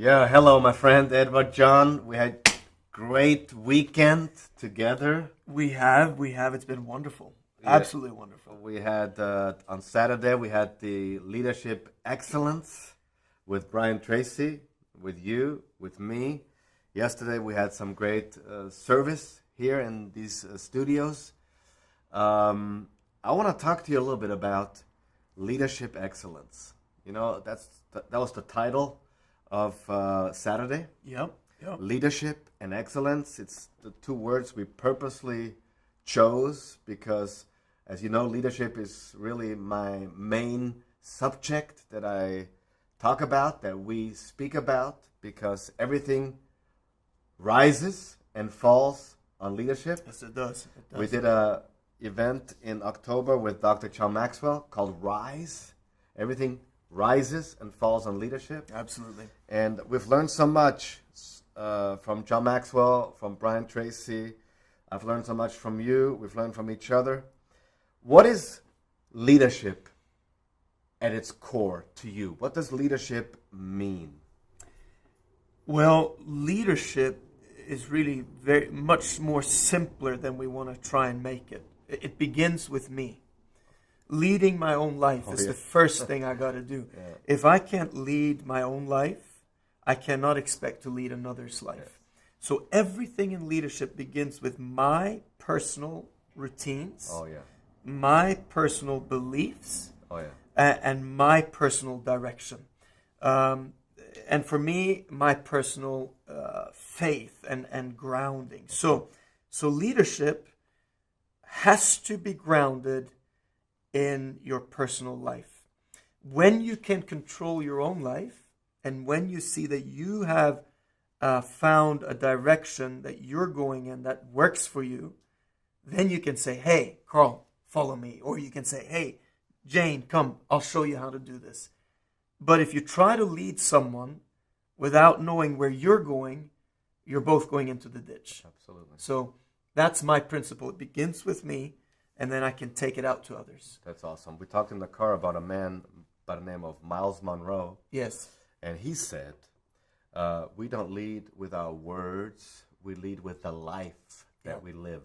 Yeah, hello, my friend Edward John. We had great weekend together. We have. It's been wonderful. Yeah. Absolutely wonderful. We had on Saturday we had the Leadership Excellence with Brian Tracy, with you, with me. Yesterday we had some great service here in these studios. I want to talk to you a little bit about leadership excellence. You know, that was the title of Saturday. Yep. Leadership and excellence. It's the two words we purposely chose because, as you know, leadership is really my main subject that I talk about, that we speak about, because everything rises and falls on leadership. Yes, it does. We did a event in October with Dr. John Maxwell called Rise. Everything rises and falls on leadership. Absolutely. And we've learned so much from John Maxwell, from Brian Tracy. I've learned so much from you. We've learned from each other. What is leadership at its core to you? What does leadership mean? Well, leadership is really very much more simpler than we want to try and make it. It begins with me. Leading my own life is the first thing I got to do. Yeah. If I can't lead my own life, I cannot expect to lead another's life. Yes. So everything in leadership begins with my personal routines, my personal beliefs, and my personal direction. And for me, my personal faith and grounding. So leadership has to be grounded in your personal life. When you can control your own life, and when you see that you have found a direction that you're going in that works for you, then you can say, hey, Karl, follow me. Or you can say, hey, Jane, come, I'll show you how to do this. But if you try to lead someone without knowing where you're going, you're both going into the ditch. Absolutely. So that's my principle. It begins with me, and then I can take it out to others. That's awesome. We talked in the car about a man by the name of Miles Monroe. Yes. And he said, we don't lead with our words, we lead with the life that we live.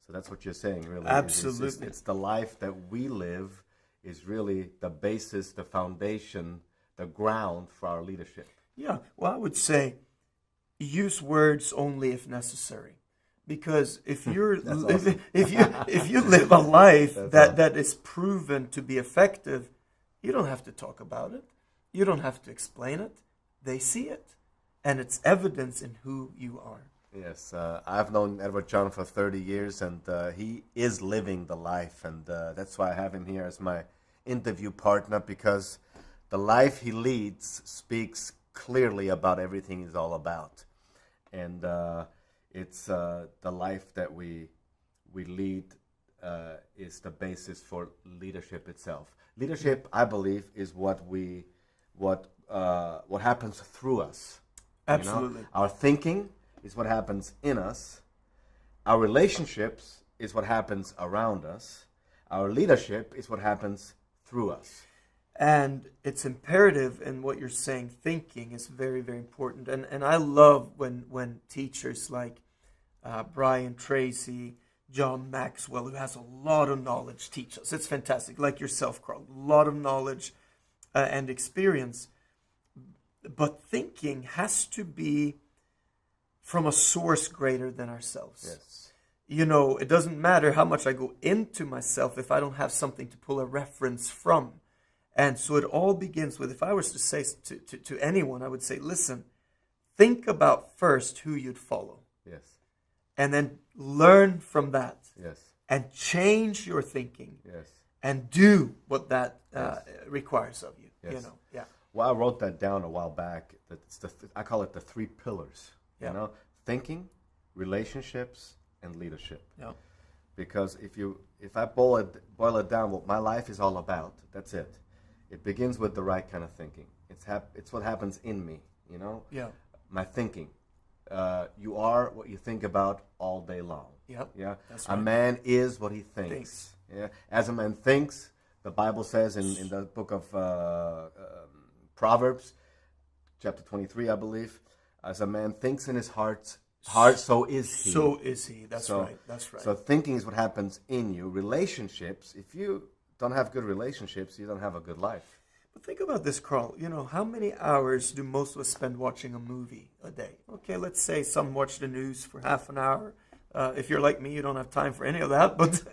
So that's what you're saying, really. Absolutely. It's the life that we live is really the basis, the foundation, the ground for our leadership. Yeah, well, I would say use words only if necessary. Because if you're awesome. if you live a life that awesome. is proven to be effective, you don't have to talk about it. You don't have to explain it. They see it. And it's evidence in who you are. Yes, I've known Edward John for 30 years, and he is living the life. And that's why I have him here as my interview partner, because the life he leads speaks clearly about everything he's all about. And it's the life that we lead is the basis for leadership itself. Leadership, I believe, is what happens through us. Absolutely. You know? Our thinking is what happens in us. Our relationships is what happens around us. Our leadership is what happens through us. And it's imperative in what you're saying. Thinking is very, very important. And I love when teachers like Brian Tracy, John Maxwell, who has a lot of knowledge, teach us. It's fantastic. Like yourself, Karl, a lot of knowledge and experience. But thinking has to be from a source greater than ourselves. Yes. You know, it doesn't matter how much I go into myself if I don't have something to pull a reference from. And so it all begins with, if I was to say to anyone, I would say, listen, think about first who you'd follow. Yes. And then learn from that. Yes. And change your thinking. Yes. And do what that requires of you. Yes. You know, yeah. Well, I wrote that down a while back. That it's I call it the three pillars. Yeah. You know, thinking, relationships, and leadership. Yeah. Because if I boil it down, what my life is all about, that's it. It begins with the right kind of thinking. It's what happens in me. You know. Yeah. My thinking. You are what you think about all day long. Yep. Yeah. That's right. A man is what he thinks. Yeah. As a man thinks, the Bible says in the book of Proverbs, chapter 23, I believe. As a man thinks in his heart, so is he. So is he. That's right. So thinking is what happens in you. Relationships, if you don't have good relationships, you don't have a good life. But think about this, Karl. How many hours do most of us spend watching a movie a day? Okay, let's say some watch the news for half an hour. If you're like me, you don't have time for any of that. But,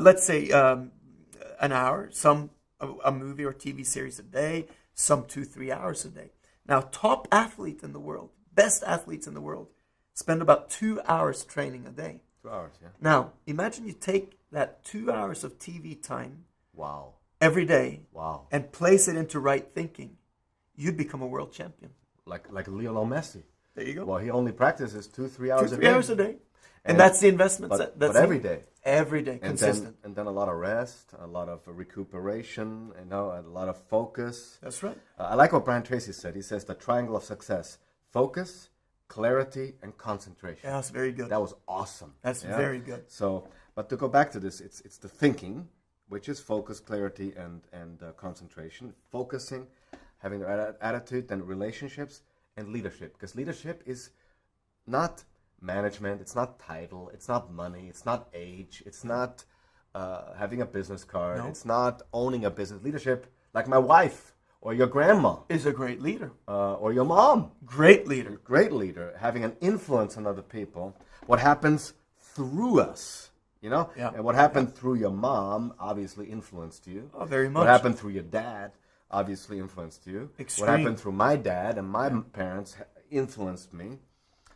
let's say an hour, some a movie or TV series a day, some 2-3 hours a day. Now, top athlete in the world, best athletes in the world, spend about 2 hours training a day. 2 hours, yeah. Now, imagine you take that 2 hours of TV time wow. every day wow. and place it into right thinking. You'd become a world champion. Like Lionel Messi. There you go. Well, he only practices 2-3 hours a day. 2-3 hours a day. And that's the investment. But every day. Every day, consistent. And then a lot of rest, a lot of recuperation, a lot of focus. That's right. I like what Brian Tracy said. He says the triangle of success: focus, clarity, and concentration. Yeah, that's very good. That was awesome. That's very good. So, but to go back to this, it's the thinking, which is focus, clarity, and concentration. Focusing, having the right attitude, then relationships, and leadership. Because leadership is not management, it's not title, it's not money, it's not age, it's not having a business card, it's not owning a business. Leadership, like my wife or your grandma, is a great leader. Or your mom. Great leader. Great leader, having an influence on other people. What happens through us, Yeah. And what happened through your mom obviously influenced you. Oh, very much. What happened through your dad obviously influenced you. Extreme. What happened through my dad and my parents influenced me.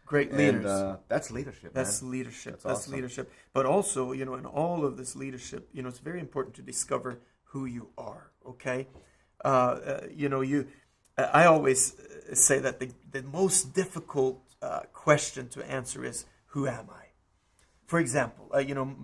Great leaders. And, that's leadership. That's man. leadership. That's That's awesome. leadership. But also, in all of this leadership, it's very important to discover who you are. Okay, I always say that the most difficult question to answer is, who am I? For example,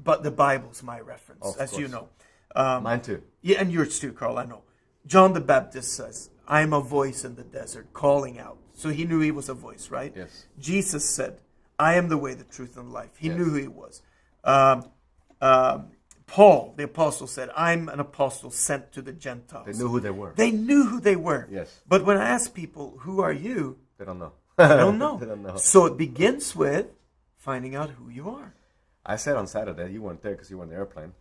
but the Bible's my reference, as you know. Mine too. Yeah, and yours too, Karl. I know. John the Baptist says, "I'm a voice in the desert, calling out." So he knew he was a voice, right? Yes. Jesus said, "I am the way, the truth, and the life." He knew who he was. Paul, the apostle, said, "I'm an apostle sent to the Gentiles." They knew who they were. They knew who they were. Yes. But when I ask people, "Who are you?" They don't know. They don't know. They don't know. So it begins with finding out who you are. I said on Saturday, you weren't there because you were on the airplane.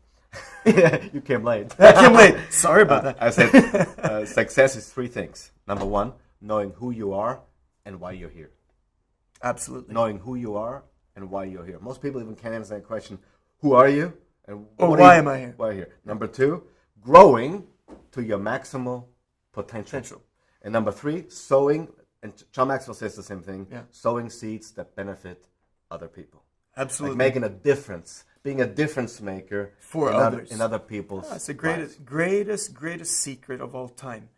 You came late. I came late. Sorry about that. I said success is 3 things. Number 1, knowing who you are and why you're here. Absolutely. Knowing who you are and why you're here. Most people even can't answer that question. Who are you? And why am I here? Why here? Number 2, growing to your maximal potential. And number 3, sowing, and John Maxwell says the same thing, sowing seeds that benefit other people. Absolutely. Like making a difference, being a difference maker for others. In other people's That's the lives. greatest secret of all time.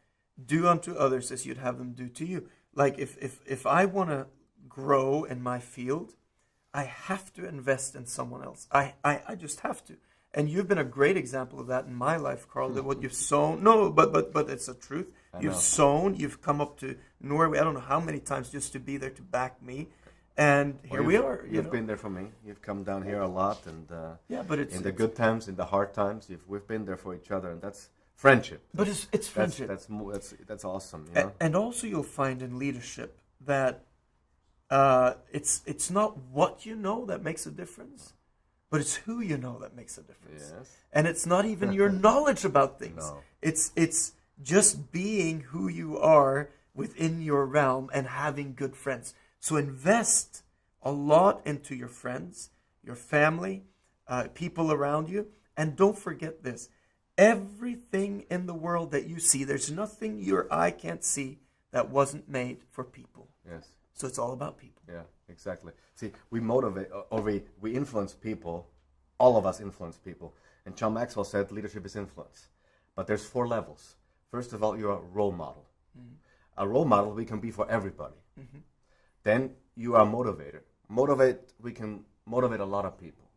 Do unto others as you'd have them do to you. Like if I want to grow in my field, I have to invest in someone else. I just have to. And you've been a great example of that in my life, Karl. That what you've sown. No, but it's the truth. You've sown. You've come up to Norway. I don't know how many times just to be there to back me. And here we are. You've been there for me. You've come down here a lot, and but it's in the good times, in the hard times, we've been there for each other, and that's friendship. But it's friendship. That's awesome. And also, you'll find in leadership that it's not what you know that makes a difference, but it's who you know that makes a difference. Yes. And it's not even your knowledge about things. No. It's just being who you are within your realm and having good friends. So invest a lot into your friends, your family, people around you. And don't forget this. Everything in the world that you see, there's nothing your eye can't see that wasn't made for people. Yes. So it's all about people. Yeah, exactly. See, we motivate, or we influence people. All of us influence people. And John Maxwell said leadership is influence. But there's 4 levels. First of all, you're a role model. Mm-hmm. A role model we can be for everybody. Mm-hmm. Then you are a motivator. We can motivate a lot of people.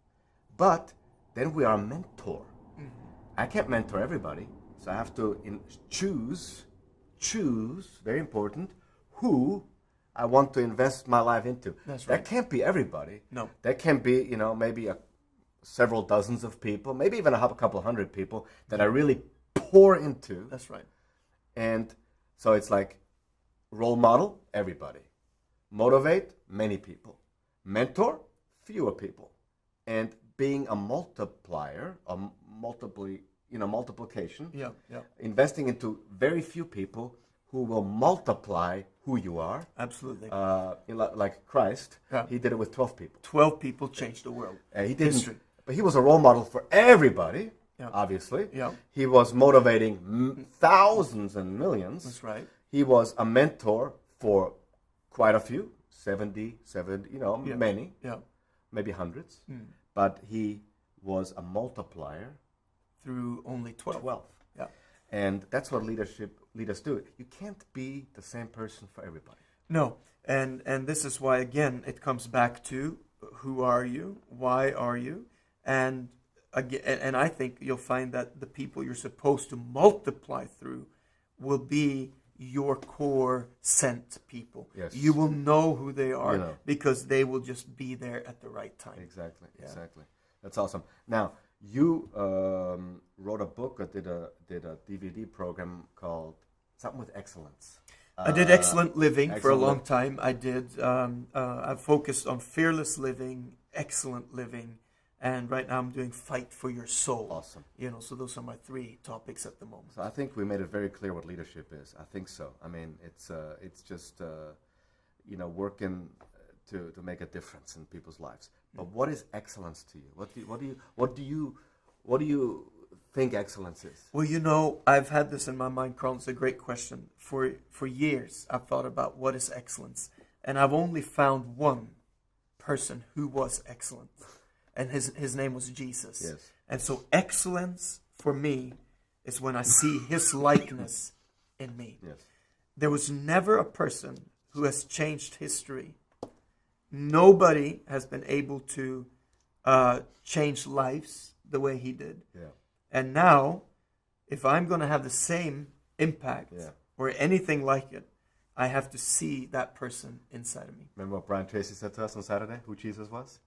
But then we are a mentor. Mm-hmm. I can't mentor everybody. So I have to choose, very important, who I want to invest my life into. That's right. That can't be everybody. No. That can be, maybe several dozens of people, maybe even a couple hundred people that I really pour into. That's right. And so it's like, role model, everybody. Motivate, many people. Mentor, fewer people. And being a multiplier, multiplication. Yeah, yeah. Investing into very few people who will multiply who you are. Absolutely. Like Christ, he did it with 12 people. 12 people changed the world. He didn't, history. But he was a role model for everybody, obviously. Yeah. He was motivating thousands and millions. That's right. He was a mentor for quite a few, 70, many, maybe hundreds. But he was a multiplier. Through only 12. Yeah. And that's what leaders do. You can't be the same person for everybody. No. And this is why, again, it comes back to who are you? Why are you? And again, and I think you'll find that the people you're supposed to multiply through will be your core sent people. Yes. You will know who they are because they will just be there at the right time. Exactly. That's awesome. Now, you wrote a book or did a DVD program called something with excellence. I did Excellent Living for a long time. I did. I focused on fearless living, excellent living, and right now I'm doing Fight for Your Soul. Awesome. So those are my 3 topics at the moment. So I think we made it very clear what leadership is. I think so. I mean, it's just working to make a difference in people's lives. But what is excellence to you? What do you think excellence is? Well, I've had this in my mind, Karl. It's a great question. For years, I've thought about what is excellence, and I've only found one person who was excellent, and his name was Jesus. Yes. And so excellence for me is when I see his likeness in me. Yes. There was never a person who has changed history. Nobody has been able to change lives the way he did. Yeah. And now, if I'm going to have the same impact or anything like it, I have to see that person inside of me. Remember what Brian Tracy said to us on Saturday, who Jesus was?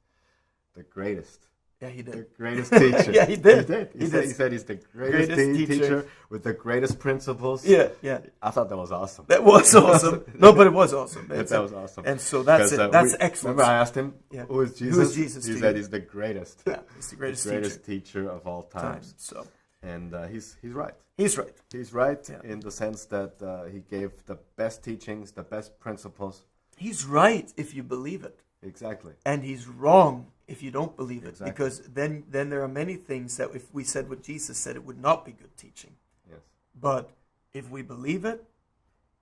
The greatest. Yeah, he did. The greatest teacher. Yeah, he did. He said he's the greatest teacher with the greatest principles. Yeah. I thought that was awesome. That was awesome. No, but it was awesome. That was awesome. And so that's it. That's excellence. Remember I asked him, who is Jesus? Who is Jesus? He said he's the greatest. Yeah, he's the greatest teacher of all time. So. And he's right. He's right. He's right in the sense that he gave the best teachings, the best principles. He's right if you believe it. Exactly. And he's wrong if you don't believe it. Exactly. Because then there are many things that if we said what Jesus said, it would not be good teaching. Yes. But if we believe it,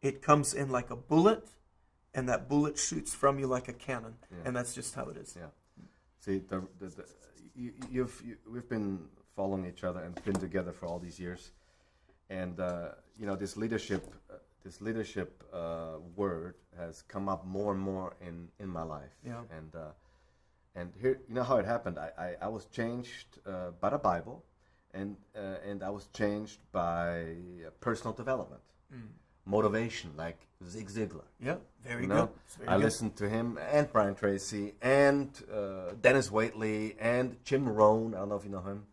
it comes in like a bullet, and that bullet shoots from you like a cannon. Yeah. And that's just how it is. Yeah. See, we've been following each other and been together for all these years. And, this leadership word has come up more and more in my life. Yeah. And here, you know how it happened. I was changed by the Bible, and I was changed by personal development, motivation, like Zig Ziglar. Yeah, very good. I listened to him and Brian Tracy and Dennis Waitley and Jim Rohn. I don't know if you know him.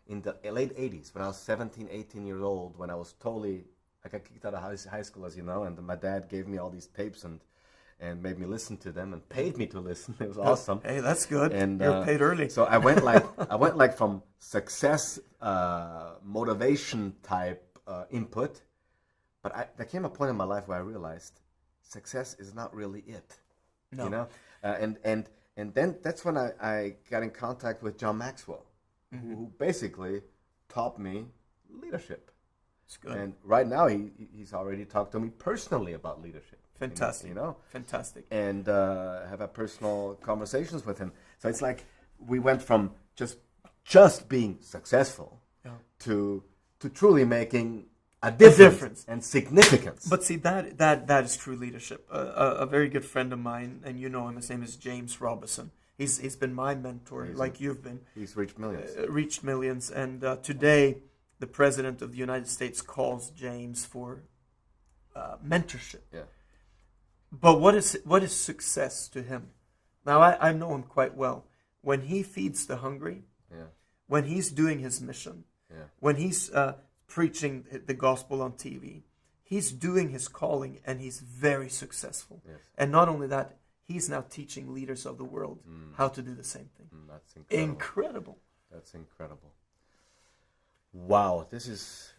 In the late 80s, when I was 17, 18 years old, when I was totally, I got kicked out of high school, as you know, and my dad gave me all these tapes and made me listen to them and paid me to listen. It was awesome. Hey, that's good. And you're paid early. So I went like from success, motivation type input, but there came a point in my life where I realized success is not really it. No. And then that's when I got in contact with John Maxwell, who basically taught me leadership. It's good. And right now he's already talked to me personally about leadership. Fantastic. Fantastic. And have had personal conversations with him. So it's like we went from just being successful to truly making a difference and significance. But see, that is true leadership. A very good friend of mine, and you know him, his name is James Robison. He's been my mentor, like you've been. He's reached millions. And today, the President of the United States calls James for mentorship. Yeah. But what is success to him? Now, I know him quite well. When he feeds the hungry, when he's doing his mission, when he's preaching the gospel on TV, he's doing his calling, and he's very successful. Yes. And not only that, he's now teaching leaders of the world how to do the same thing. That's incredible. That's incredible. Wow, this is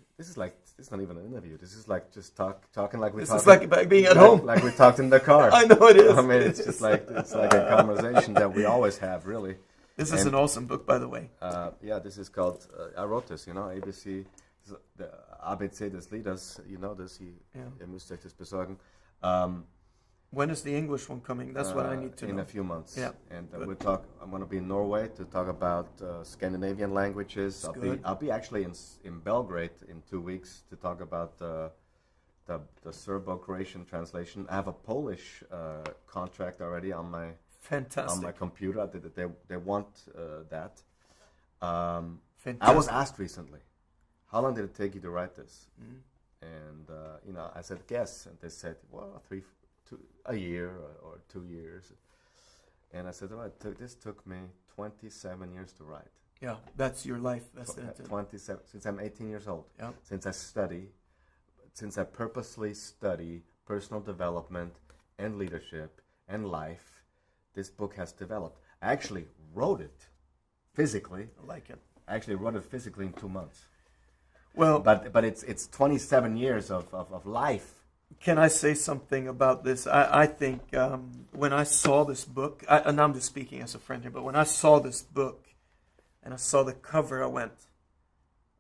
not even an interview. This is like just talking like we talk. This is like being at home, like we talked in the car. I know it is. I mean, it's like a conversation that we always have, really. This is an awesome book, by the way. Yeah, this is called. I wrote this. ABC, the ABC des Leaders. You know this. Ihr müsst euch das besorgen. When is the English one coming? That's what I need to know. In a few months. Yeah. And we'll talk. I'm going to be in Norway to talk about Scandinavian languages. I'll be actually in Belgrade in 2 weeks to talk about the Serbo-Croatian translation. I have a Polish contract already on my computer. They want that. I was asked recently, how long did it take you to write this? And I said guess, and they said, well, a year or 2 years. And I said, this took me 27 years to write. Yeah, that's your life. That's 27 since I'm 18 years old. Yeah. Since I purposely study personal development and leadership and life, this book has developed. I actually wrote it physically. I like it. I actually wrote it physically in 2 months. Well, but it's 27 years of life. Can I say something about this? I think when I saw this book, and I'm just speaking as a friend here, but when I saw this book and I saw the cover, I went,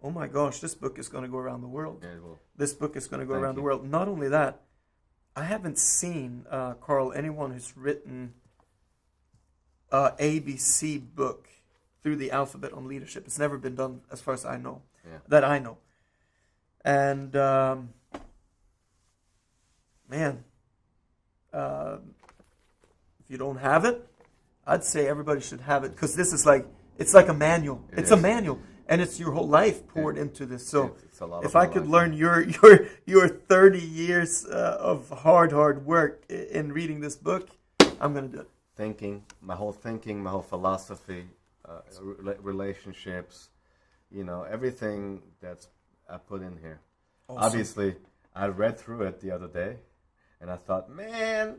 oh my gosh, this book is going to go around the world. Yeah, it will. This book is going to go around the world. Not only that, I haven't seen, Karl, anyone who's written an ABC book through the alphabet on leadership. It's never been done as far as I know, that I know. And man, if you don't have it, I'd say everybody should have it, because this is it's like a manual. It's a manual, and it's your whole life poured into this. So it's a lot if I could learn your 30 years of hard work in reading this book, I'm going to do it. My whole philosophy, relationships, everything that's I put in here. Awesome. Obviously, I read through it the other day, and I thought, man,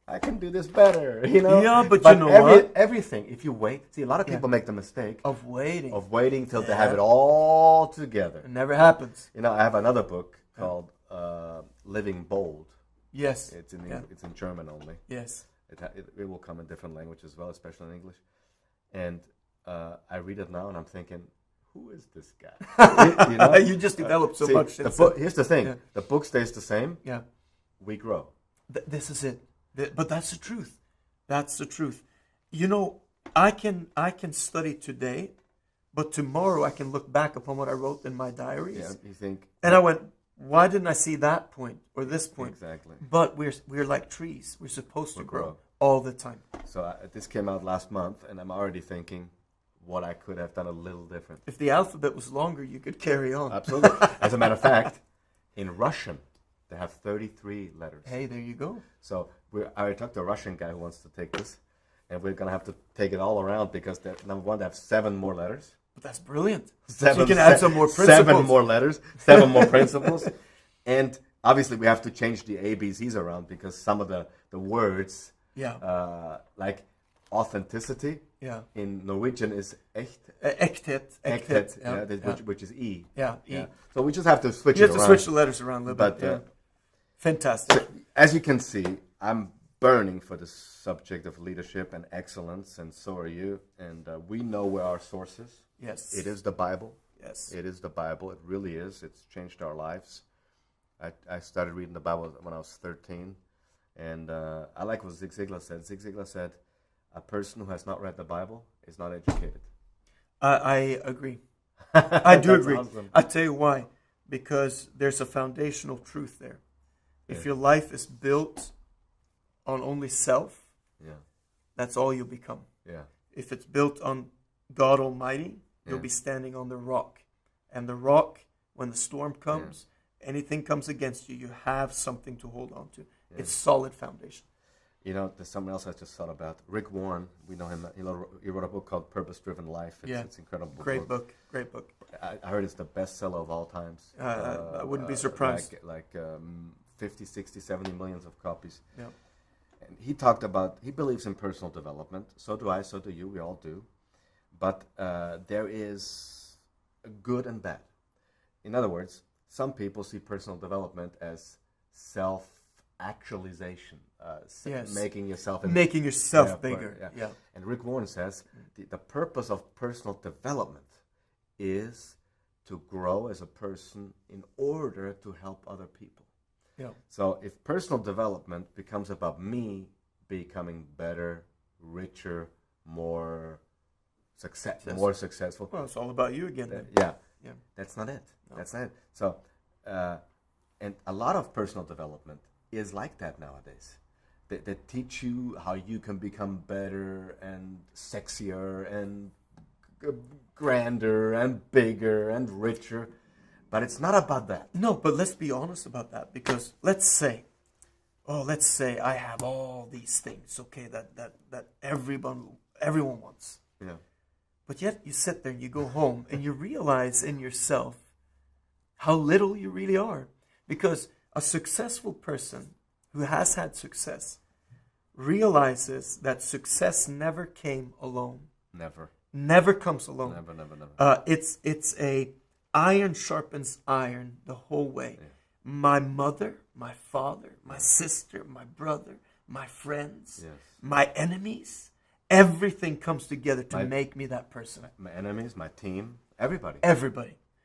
I can do this better, Yeah, but you know what? Everything, if you wait, see, a lot of people make the mistake of waiting till they have it all together. It never happens. I have another book called Living Bold. Yes. It's in German only. Yes. It will come in different languages as well, especially in English. And I read it now, and I'm thinking, who is this guy? You just develop so much. Here's the thing. The book stays the same. Yeah. We grow. This is it. But that's the truth. That's the truth. I can study today, but tomorrow I can look back upon what I wrote in my diaries. Yeah, you think. And I went, why didn't I see that point or this point? Exactly. But we're like trees. We're supposed to grow all the time. So this came out last month, and I'm already thinking what I could have done a little different. If the alphabet was longer, you could carry on. Absolutely. As a matter of fact, in Russian, they have 33 letters. Hey, there you go. So I already talked to a Russian guy who wants to take this, and we're going to have to take it all around because, number one, they have 7 more letters. But that's brilliant. So you can add some more principles. 7 more letters, 7 more principles. And obviously we have to change the ABCs around because some of the words, like authenticity, in Norwegian is echt. Echthet, which is E. Yeah, E. Yeah. So we just have to switch it around. You have to switch the letters around a little bit. Fantastic. So, as you can see, I'm burning for the subject of leadership and excellence, and so are you. And we know where our source is. Yes. It is the Bible. Yes. It is the Bible. It really is. It's changed our lives. I started reading the Bible when I was 13. And I like what Zig Ziglar said. Zig Ziglar said, a person who has not read the Bible is not educated. I agree. I do agree. Awesome. I tell you why. Because there's a foundational truth there. If your life is built on only self, that's all you'll become. Yeah. If it's built on God Almighty, you'll be standing on the rock. And the rock, when the storm comes, anything comes against you, you have something to hold on to. Yeah. It's solid foundation. There's someone else I just thought about. Rick Warren, we know him. He wrote a book called Purpose Driven Life. It's incredible. Great book. I heard it's the bestseller of all times. I wouldn't be surprised. Like 50, 60, 70 millions of copies. Yeah. And he talked about, he believes in personal development. So do I, so do you, we all do. But there is good and bad. In other words, some people see personal development as self-actualization, making yourself bigger. Yeah. And Rick Warren says the purpose of personal development is to grow as a person in order to help other people. Yeah. So if personal development becomes about me becoming better, richer, more successful. Well, it's all about you again. Yeah. That's not it. No. That's not it. So, and a lot of personal development is like that nowadays. They teach you how you can become better and sexier and grander and bigger and richer. But it's not about that. No, but let's be honest about that, because let's say I have all these things, okay, that everyone wants. Yeah. But yet you sit there and you go home and you realize in yourself how little you really are. Because a successful person who has had success realizes that success never came alone. Never comes alone. Never. It's a iron sharpens iron the whole way. Yeah. My mother, my father, my sister, my brother, my friends, my enemies, everything comes together to make me that person. My enemies, my team, everybody.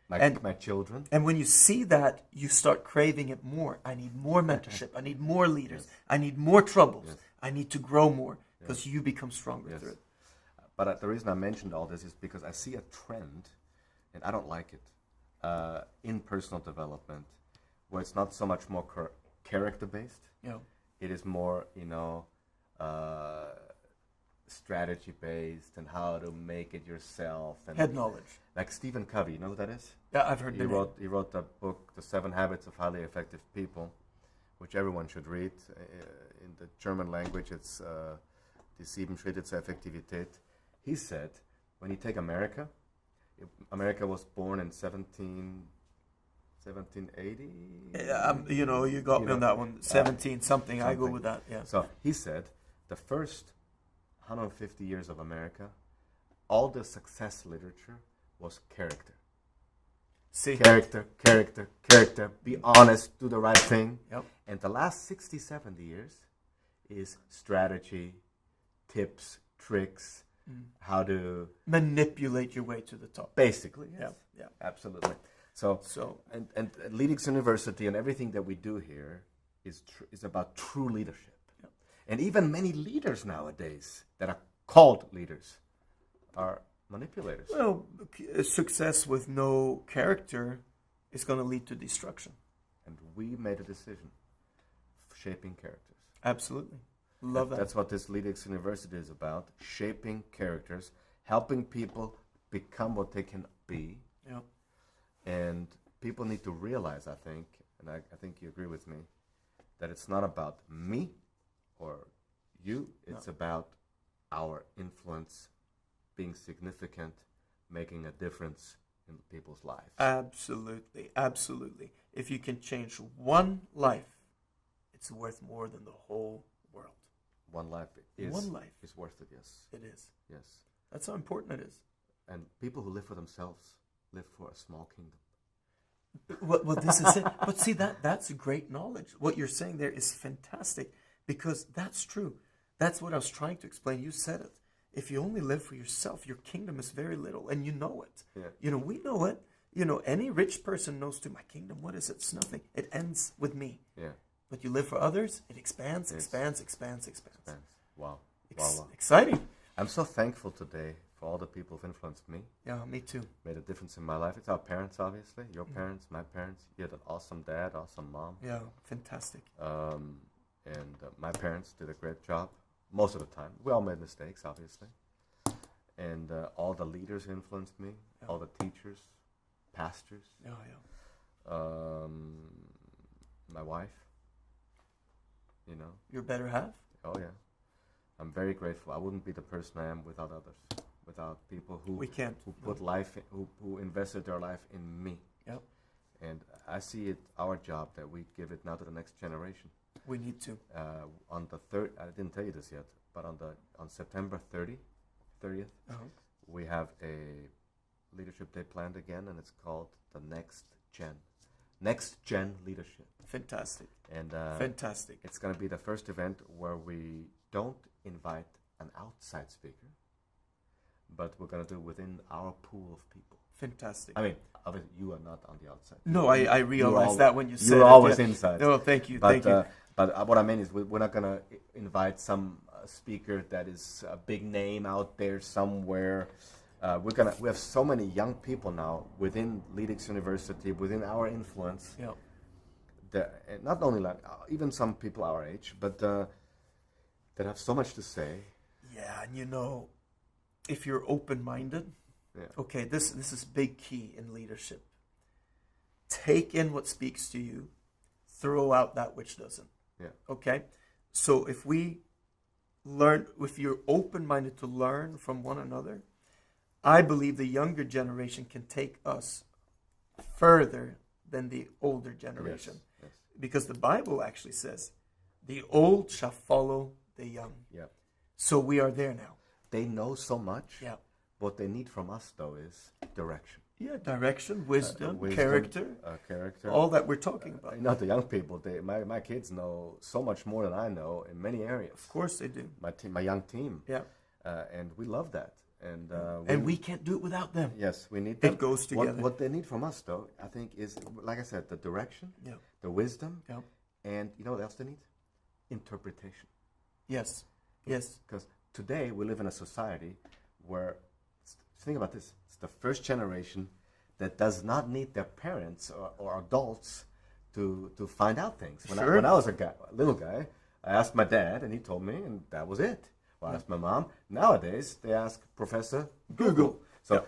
My children. And when you see that, you start craving it more. I need more mentorship. I need more leaders. I need more troubles. I need to grow more, because you become stronger through it. But the reason I mentioned all this is because I see a trend, and I don't like it, in personal development, where it's not so much more character-based. Yeah. It is more, strategy-based and how to make it yourself. And head knowledge. Like Stephen Covey, you know who that is? Yeah, I've heard He wrote the book, The 7 Habits of Highly Effective People, which everyone should read. In the German language, it's Die 7 Schritte zur Effektivität. He said, when you take America was born in 1780. You got me on that one. 17 something. I go with that. Yeah. So he said, the first 150 years of America, all the success literature was character. See? Character. Be honest, do the right thing. Yep. And the last 60, 70 years is strategy, tips, tricks, how to manipulate your way to the top. Basically, yes. Yeah. Absolutely. So and LEADX University and everything that we do here is about true leadership. Yep. And even many leaders nowadays that are called leaders are manipulators. Well, success with no character is going to lead to destruction. And we made a decision, shaping characters. Absolutely. Love that. That's what this LEADX University is about, shaping characters, helping people become what they can be. Yeah. And people need to realize, I think, and I think you agree with me, that it's not about me or you, it's about our influence being significant, making a difference in people's lives. Absolutely. If you can change one life, it's worth more than the whole world. One life is worth it, yes. It is. Yes. That's how important it is. And people who live for themselves live for a small kingdom. Well, this is it. But see, that's great knowledge. What you're saying there is fantastic, because that's true. That's what I was trying to explain. You said it. If you only live for yourself, your kingdom is very little, and you know it. Yeah. We know it. Any rich person knows too, my kingdom, what is it? It's nothing. It ends with me. Yeah. But you live for others, it expands. Wow. Exciting. I'm so thankful today for all the people who've influenced me. Yeah, me too. Made a difference in my life. It's our parents, obviously. Your parents, my parents. You had an awesome dad, awesome mom. Yeah, fantastic. And my parents did a great job most of the time. We all made mistakes, obviously. And all the leaders who influenced me, all the teachers, pastors. My wife. Your better half? Oh, yeah. I'm very grateful. I wouldn't be the person I am without others. without people who we can't. who put life, who invested their life in me. Yep. And I see it our job that we give it now to the next generation. We need to. On the third, I didn't tell you this yet, but on September 30th, we have a leadership day planned again, and it's called the Next Gen Leadership. Fantastic. And fantastic. It's going to be the first event where we don't invite an outside speaker, but we're going to do within our pool of people. Fantastic. I mean, obviously, you are not on the outside. No, I realized that when you said it. You're always inside. No, thank you. But what I mean is, we're not going to invite some speaker that is a big name out there somewhere. We have so many young people now within LEADX University, within our influence. Yeah. That, not only like even some people our age, but that have so much to say. Yeah, and if you're open-minded, okay, this is big key in leadership. Take in what speaks to you, throw out that which doesn't. Yeah. Okay? So if you're open-minded to learn from one another, I believe the younger generation can take us further than the older generation. Yes. Because the Bible actually says, the old shall follow the young. Yeah. So we are there now. They know so much. Yeah. What they need from us, though, is direction. Yeah, direction, wisdom, character, all that we're talking about. Not the young people. My kids know so much more than I know in many areas. Of course they do. My young team. Yeah. And we love that. And we can't do it without them. Yes, we need them. It goes together. What they need from us, though, I think, is, like I said, the direction, the wisdom, and you know what else they need? Interpretation. Yes. Yes. Because today we live in a society where, think about this, it's the first generation that does not need their parents or adults to find out things. When I was a little guy, I asked my dad, and he told me, and that was it. Well, I asked my mom. Nowadays, they ask Professor Google. So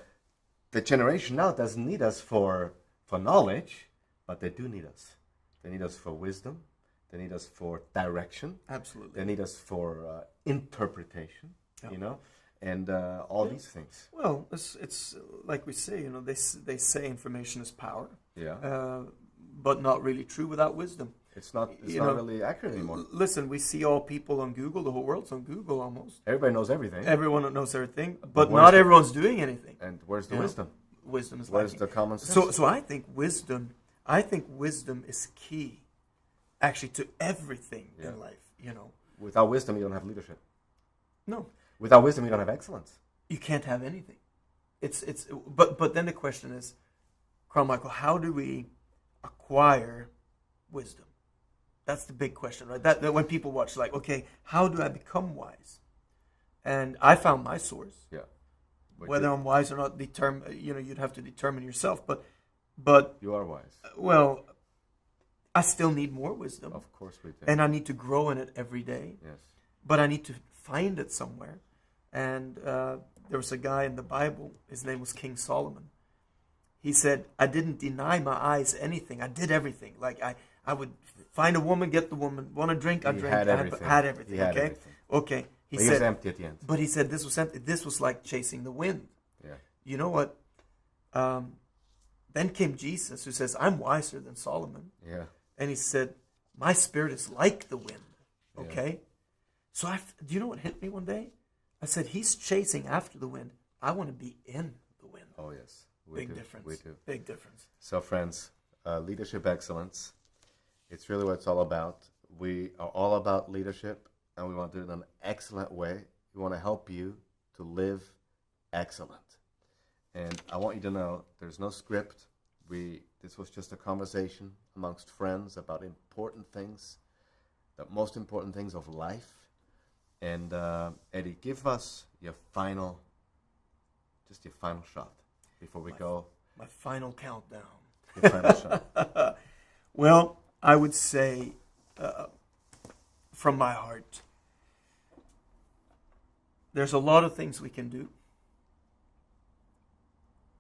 the generation now doesn't need us for knowledge, but they do need us. They need us for wisdom. They need us for direction. Absolutely. They need us for interpretation, and all these things. Well, it's like we say, they say information is power. Yeah. But not really true without wisdom. It's not really accurate anymore. Listen, we see all people on Google. The whole world's on Google almost. Everybody knows everything. Everyone knows everything, but not everyone's doing anything. And where's the wisdom? Wisdom is where's lacking. the common sense? So I think wisdom is key, actually, to everything in life. Without wisdom, you don't have leadership. No. Without wisdom, you don't have excellence. You can't have anything. But then the question is, Karl Michael, how do we acquire wisdom? That's the big question, right? That when people watch, like, okay, how do I become wise? And I found my source. Yeah. Whether I'm wise or not, you'd have to determine yourself. But you are wise. Well, I still need more wisdom. Of course we do. And I need to grow in it every day. Yes. But I need to find it somewhere. And there was a guy in the Bible. His name was King Solomon. He said, I didn't deny my eyes anything. I did everything. Like I would find a woman, get the woman. Want a drink? I drank. Had everything. Had everything. He had okay. Everything. Okay. He was empty at the end. But he said this was empty. This was like chasing the wind. Yeah. You know what? Then came Jesus, who says, I'm wiser than Solomon. Yeah. And he said, my spirit is like the wind. Okay. Yeah. So do you know what hit me one day? I said, he's chasing after the wind. I want to be in the wind. Oh, yes. Big difference. We do. Big difference. So, friends, leadership excellence, it's really what it's all about. We are all about leadership, and we want to do it in an excellent way. We want to help you to live excellent. And I want you to know there's no script. This was just a conversation amongst friends about important things, the most important things of life. And Eddie, give us your final shot before we go. My final countdown. Your final shot. Well, I would say, from my heart, there's a lot of things we can do.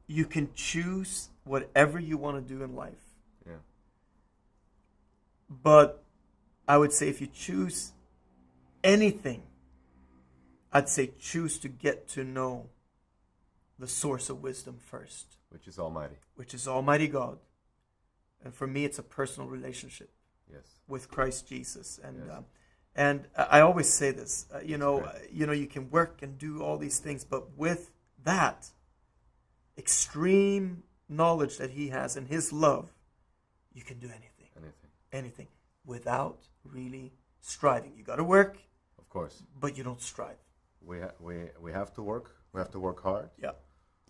You can choose whatever you want to do in life. Yeah. But I would say if you choose anything, I'd say choose to get to know the source of wisdom first. Which is Almighty. Which is Almighty God. And for me, it's a personal relationship. Yes. With Christ Jesus. And yes. And I always say this, you can work and do all these things, but with that extreme knowledge that he has and his love, you can do anything. Anything. Without really striving. You got to work. Of course. But you don't strive. We have to work. We have to work hard. Yeah.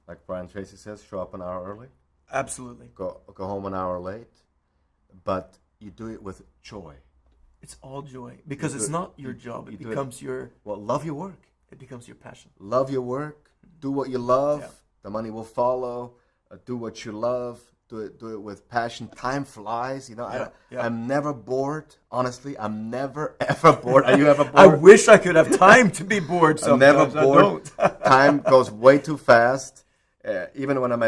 Like Brian Tracy says, show up an hour early. Absolutely. Go home an hour late. But you do it with joy. It's all joy. Because it's not your job. It becomes your... Well, love your work. It becomes your passion. Love your work. Do what you love. Yeah. The money will follow. Do what you love. Do it with passion. Time flies. I'm never bored. Honestly, I'm never ever bored. Are you ever bored? I wish I could have time to be bored sometimes. I'm never bored. Time goes way too fast. Even when I'm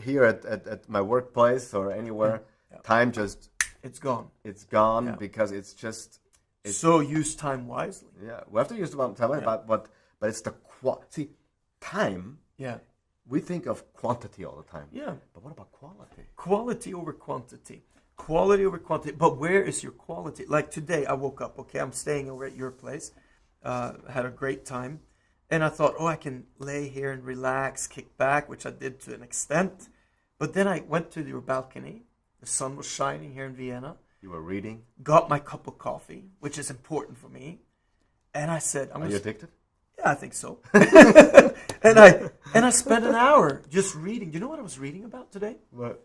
here at my workplace or anywhere, time just... It's gone. It's gone because it's just... So use time wisely. Yeah, we have to use time wisely, but it's the quality. Time... Yeah. We think of quantity all the time. Yeah. But what about quality? Quality over quantity. Quality over quantity. But where is your quality? Like today, I woke up, okay, I'm staying over at your place. Had a great time. And I thought, I can lay here and relax, kick back, which I did to an extent. But then I went to your balcony. The sun was shining here in Vienna. You were reading? Got my cup of coffee, which is important for me. And I said... Are you addicted? Yeah, I think so. and I spent an hour just reading. Do you know what I was reading about today? What?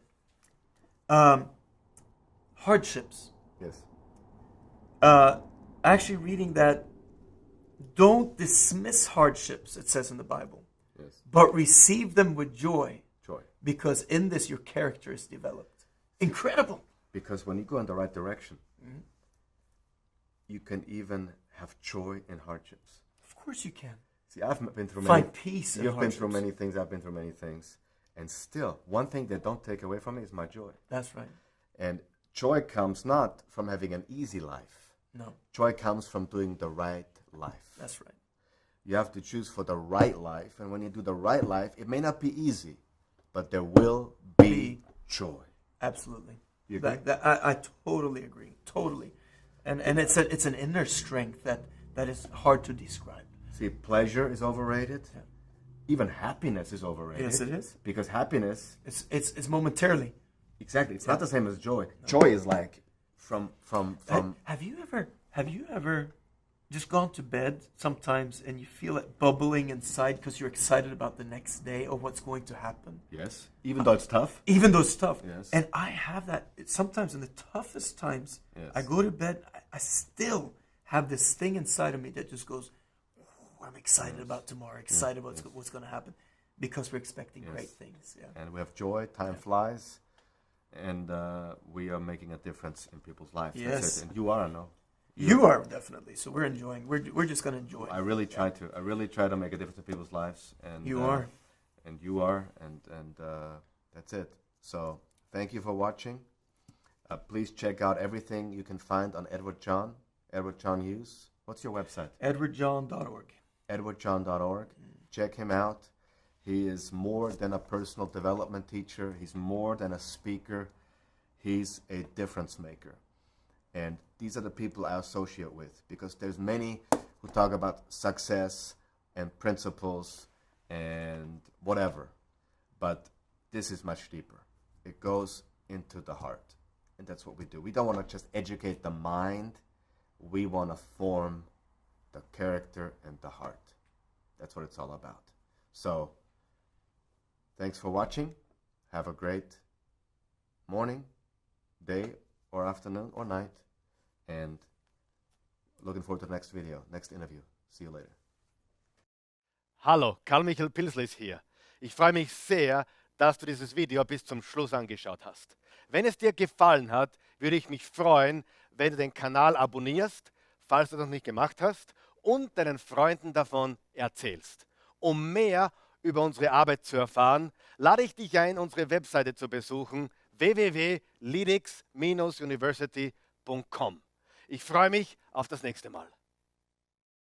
Hardships. Yes. Actually reading that don't dismiss hardships, it says in the Bible. Yes. But receive them with joy. Joy. Because in this your character is developed. Incredible. Because when you go in the right direction, you can even have joy in hardships. Of course you can. See, I've been through Find peace in You've hardships. been through many things. I've been through many things. And still, one thing that don't take away from me is my joy. That's right. And joy comes not from having an easy life. No. Joy comes from doing the right life. That's right. You have to choose for the right life. And when you do the right life, it may not be easy, but there will be joy. Absolutely. You agree? I totally agree. Totally. And it's an inner strength that is hard to describe. See, pleasure is overrated. Yeah. Even happiness is overrated. Yes, it is. Because happiness... It's momentarily. Exactly. It's not the same as joy. No. Joy is like from... Have you ever just gone to bed sometimes and you feel it bubbling inside because you're excited about the next day or what's going to happen? Yes. Even though it's tough? Even though it's tough. Yes. And I have that sometimes in the toughest times. Yes. I go to bed, I still have this thing inside of me that just goes, I'm excited about tomorrow, excited about what's going to happen because we're expecting great things. Yeah. And we have joy, time flies, and we are making a difference in people's lives. Yes. That's it. And you are, no? You are definitely. So we're enjoying. We're just going to enjoy. I really try to. I really try to make a difference in people's lives. And you are. And you are. And that's it. So thank you for watching. Please check out everything you can find on Edward John Hughes. What's your website? EdwardJohn.org. EdwardJohn.org. Check him out. He is more than a personal development teacher. He's more than a speaker. He's a difference maker. And these are the people I associate with because there's many who talk about success and principles and whatever. But this is much deeper. It goes into the heart. And that's what we do. We don't want to just educate the mind. We want to form the character and the heart. That's what it's all about. So, thanks for watching. Have a great morning, day, or afternoon, or night. And looking forward to the next video, next interview. See you later. Hallo, Karl Michael Pilsl ist hier. Ich freue mich sehr, dass du dieses Video bis zum Schluss angeschaut hast. Wenn es dir gefallen hat, würde ich mich freuen, wenn du den Kanal abonnierst, falls du das noch nicht gemacht hast, und deinen Freunden davon erzählst. Um mehr über unsere Arbeit zu erfahren, lade ich dich ein, unsere Webseite zu besuchen, www.leadx-university.com. Ich freue mich auf das nächste Mal.